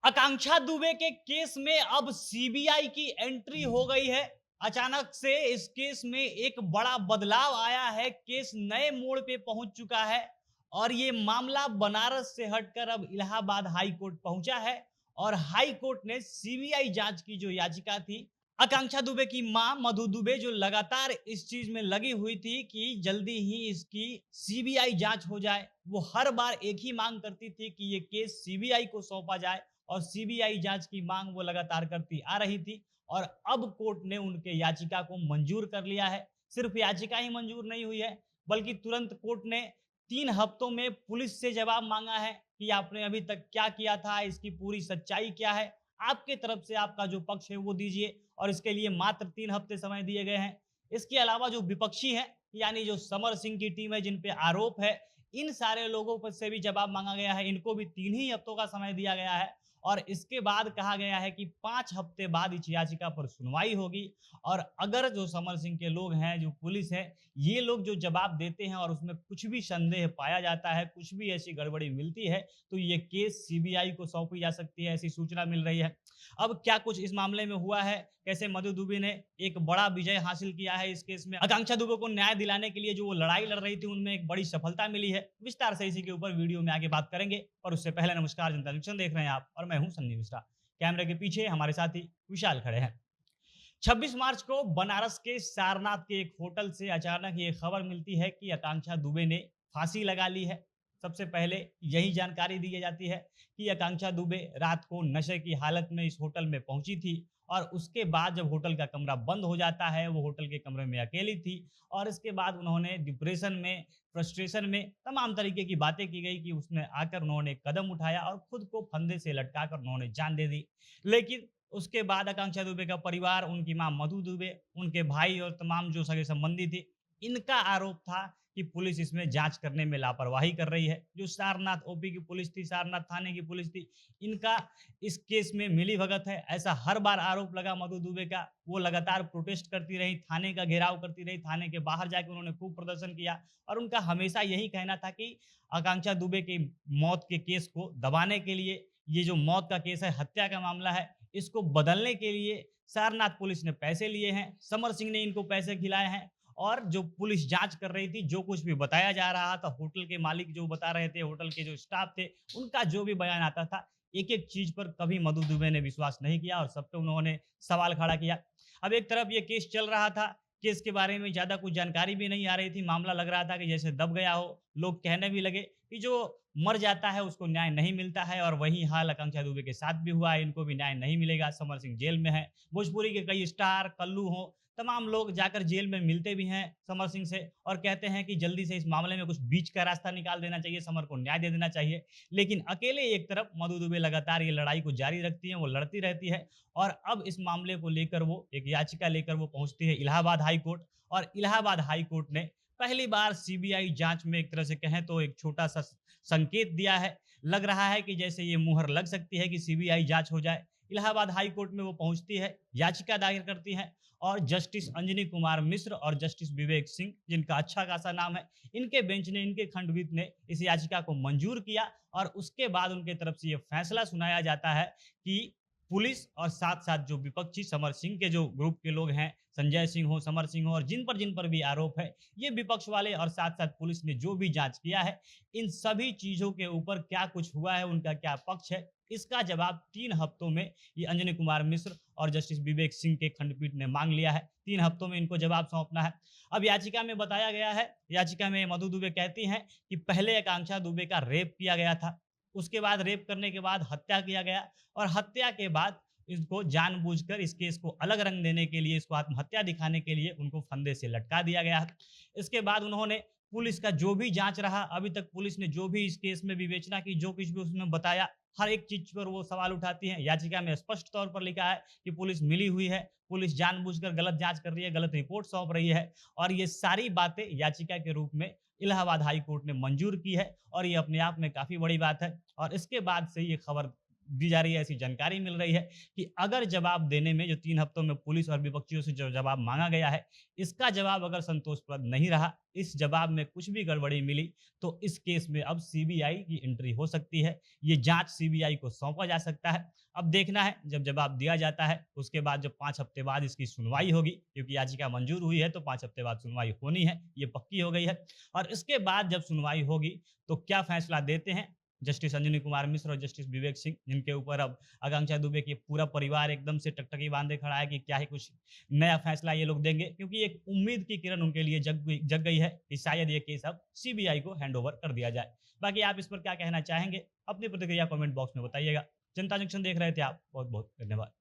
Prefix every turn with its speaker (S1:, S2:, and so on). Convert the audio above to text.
S1: आकांक्षा दुबे के केस में अब सीबीआई की एंट्री हो गई है। अचानक से इस केस में एक बड़ा बदलाव आया है। केस नए मोड़ पे पहुंच चुका है और ये मामला बनारस से हटकर अब इलाहाबाद हाई कोर्ट पहुंचा है और हाई कोर्ट ने सीबीआई जांच की जो याचिका थी। आकांक्षा दुबे की मां मधु दुबे जो लगातार इस चीज में लगी हुई थी कि जल्दी ही इसकी सीबीआई जांच हो जाए। वो हर बार एक ही मांग करती थी कि ये केस सीबीआई को सौंपा जाए और सीबीआई जांच की मांग वो लगातार करती आ रही थी और अब कोर्ट ने उनके याचिका को मंजूर कर लिया है। सिर्फ याचिका ही मंजूर नहीं हुई है, बल्कि तुरंत कोर्ट ने 3 हफ्तों में पुलिस से जवाब मांगा है कि आपने अभी तक क्या किया था, इसकी पूरी सच्चाई क्या है, आपके तरफ से आपका जो पक्ष है वो दीजिए और इसके लिए मात्र 3 हफ्ते समय दिए गए हैं। इसके अलावा जो विपक्षी हैं, यानी जो समर सिंह की टीम है जिन पे आरोप है, इन सारे लोगों पर से भी जवाब मांगा गया है। इनको भी 3 ही हफ्तों का समय दिया गया है और इसके बाद कहा गया है कि 5 हफ्ते बाद इस याचिका पर सुनवाई होगी और अगर जो समर सिंह के लोग हैं, जो पुलिस है, ये लोग जो जवाब देते हैं और उसमें कुछ भी संदेह पाया जाता है, कुछ भी ऐसी गड़बड़ी मिलती है, तो ये केस सीबीआई को सौंपी जा सकती है, ऐसी सूचना मिल रही है। अब क्या कुछ इस मामले में हुआ है, कैसे मधु दुबे ने एक बड़ा विजय हासिल किया है इस केस में, आकांक्षा दुबे को न्याय दिलाने के लिए जो वो लड़ाई लड़ रही थी उनमें एक बड़ी सफलता मिली है, विस्तार से इसी के ऊपर वीडियो में आगे बात करेंगे। और उससे पहले नमस्कार, जनता जंक्शन देख रहे हैं आप और मैं हूं सन्नी मिश्रा। कैमरे के पीछे हमारे साथी विशाल खड़े हैं। 26 मार्च को बनारस के सारनाथ के एक होटल से अचानक ये खबर मिलती है कि आकांक्षा दुबे ने फांसी लगा ली है। सबसे पहले यही जानकारी दी जाती है कि आकांक्षा दुबे रात को नशे की हालत में इस होटल में पहुंची थी और उसके बाद जब होटल का कमरा बंद हो जाता है, वो होटल के कमरे में अकेली थी और इसके बाद उन्होंने डिप्रेशन में, फ्रस्ट्रेशन में तमाम तरीके की बातें की गई कि उसने आकर उन्होंने कदम उठाया और खुद को फंदे से लटकाकर उन्होंने जान दे दी। लेकिन उसके बाद आकांक्षा दुबे का परिवार, उनकी मां मधु दुबे, उनके भाई और तमाम जो सगे संबंधी थे, इनका आरोप था कि पुलिस इसमें जांच करने में लापरवाही कर रही है। जो सारनाथ ओपी की पुलिस थी, सारनाथ थाने की पुलिस थी, इनका इस केस में मिलीभगत है, ऐसा हर बार आरोप लगा मधु दुबे का। वो लगातार प्रोटेस्ट करती रही, थाने का घेराव करती रही, थाने के बाहर जाकर उन्होंने खूब प्रदर्शन किया और उनका हमेशा यही कहना था कि आकांक्षा दुबे की मौत के केस को दबाने के लिए, ये जो मौत का केस है, हत्या का मामला है, इसको बदलने के लिए सारनाथ पुलिस ने पैसे लिए हैं, समर सिंह ने इनको पैसे खिलाए हैं और जो पुलिस जांच कर रही थी, जो कुछ भी बताया जा रहा था, होटल के मालिक जो बता रहे थे, होटल के जो स्टाफ थे, उनका जो भी बयान आता था, एक-एक चीज पर कभी मधु दुबे ने विश्वास नहीं किया और सब पे उन्होंने सवाल खड़ा किया। अब एक तरफ ये केस चल रहा था, केस के बारे में ज़्यादा कुछ जानकारी भी नहीं आ रही थी, मामला लग रहा था कि जैसे दब गया हो, लोग कहने भी लगे कि जो मर जाता है उसको न्याय नहीं मिलता है और वही हाल आकांक्षा दुबे के साथ भी हुआ है, इनको भी न्याय नहीं मिलेगा। समर सिंह जेल में है, भोजपुरी के कई स्टार, कल्लू हों, तमाम लोग जाकर जेल में मिलते भी हैं समर सिंह से और कहते हैं कि जल्दी से इस मामले में कुछ बीच का रास्ता निकाल देना चाहिए, समर को न्याय दे देना चाहिए। लेकिन अकेले एक तरफ मधु दुबे लगातार ये लड़ाई को जारी रखती हैं, वो लड़ती रहती है और अब इस मामले को लेकर वो एक याचिका लेकर वो पहुंचती है इलाहाबाद हाई कोर्ट और इलाहाबाद हाई कोर्ट ने पहली बार सीबीआई जांच में एक तरह से कहें तो एक छोटा सा संकेत दिया है। लग रहा है कि जैसे ये मुहर लग सकती है कि सीबीआई जांच हो जाए। इलाहाबाद हाई कोर्ट में वो पहुंचती है, याचिका दायर करती है और जस्टिस अंजनी कुमार मिश्र और जस्टिस विवेक सिंह, जिनका अच्छा खासा नाम है, इनके बेंच ने, इनके खंडपीठ ने इस याचिका को मंजूर किया और उसके बाद उनके तरफ से ये फैसला सुनाया जाता है कि पुलिस और साथ-साथ जो विपक्षी समर सिंह के जो ग्रुप के लोग हैं, संजय सिंह हो, समर सिंह हो और जिन पर भी आरोप है, ये विपक्ष वाले और साथ-साथ पुलिस ने जो भी जाँच किया है, इन सभी चीज़ों के ऊपर क्या कुछ हुआ है, उनका क्या पक्ष है, इसका जवाब 3 हफ्तों में ये अंजनी कुमार मिश्र और जस्टिस विवेक सिंह के खंडपीठ ने माँग लिया है। 3 हफ्तों में इनको जवाब सौंपना है। अब याचिका में बताया गया है, याचिका में मधु दुबे कहती हैं कि पहले आकांक्षा दुबे का रेप किया गया था, उसके बाद रेप करने के बाद हत्या किया गया और हत्या के बाद इसको जानबूझकर इस केस को अलग रंग देने के लिए, इसको आत्महत्या दिखाने के लिए उनको फंदे से लटका दिया गया है। इसके बाद उन्होंने पुलिस का जो भी जाँच रहा, अभी तक पुलिस ने जो भी इस केस में विवेचना की, जो कुछ भी उसमें बताया, हर एक चीज़ पर वो सवाल उठाती हैं। याचिका में स्पष्ट तौर पर लिखा है कि पुलिस मिली हुई है, पुलिस जानबूझकर गलत जाँच कर रही है, गलत रिपोर्ट सौंप रही है और ये सारी बातें याचिका के रूप में इलाहाबाद हाई कोर्ट ने मंजूर की है और ये अपने आप में काफ़ी बड़ी बात है और इसके बाद से ये खबर दी जा रही है, ऐसी जानकारी मिल रही है कि अगर जवाब देने में जो 3 हफ्तों में पुलिस और विपक्षियों से जो जवाब माँगा गया है, इसका जवाब अगर संतोषप्रद नहीं रहा, इस जवाब में कुछ भी गड़बड़ी मिली, तो इस केस में अब सीबीआई की एंट्री हो सकती है। ये जाँच सीबीआई को सौंपा जा सकता है। अब देखना है जब जवाब दिया जाता है, उसके बाद जब 5 हफ्ते बाद इसकी सुनवाई होगी, क्योंकि याचिका मंजूर हुई है तो 5 हफ्ते बाद सुनवाई होनी है, ये पक्की हो गई है। और इसके बाद जब सुनवाई होगी, तो क्या फैसला देते हैं जस्टिस अंजनी कुमार मिश्र और जस्टिस विवेक सिंह, जिनके ऊपर अब आकांक्षा दुबे की पूरा परिवार एकदम से टकटकी बांधे खड़ा है कि क्या ही कुछ नया फैसला ये लोग देंगे, क्योंकि एक उम्मीद की किरण उनके लिए जग गई है कि शायद ये केस अब सीबीआई को हैंडओवर कर दिया जाए। बाकी आप इस पर क्या कहना चाहेंगे? अपनी प्रतिक्रिया कमेंट बॉक्स में बताइएगा। जनता जंक्शन देख रहे थे आप, बहुत बहुत धन्यवाद।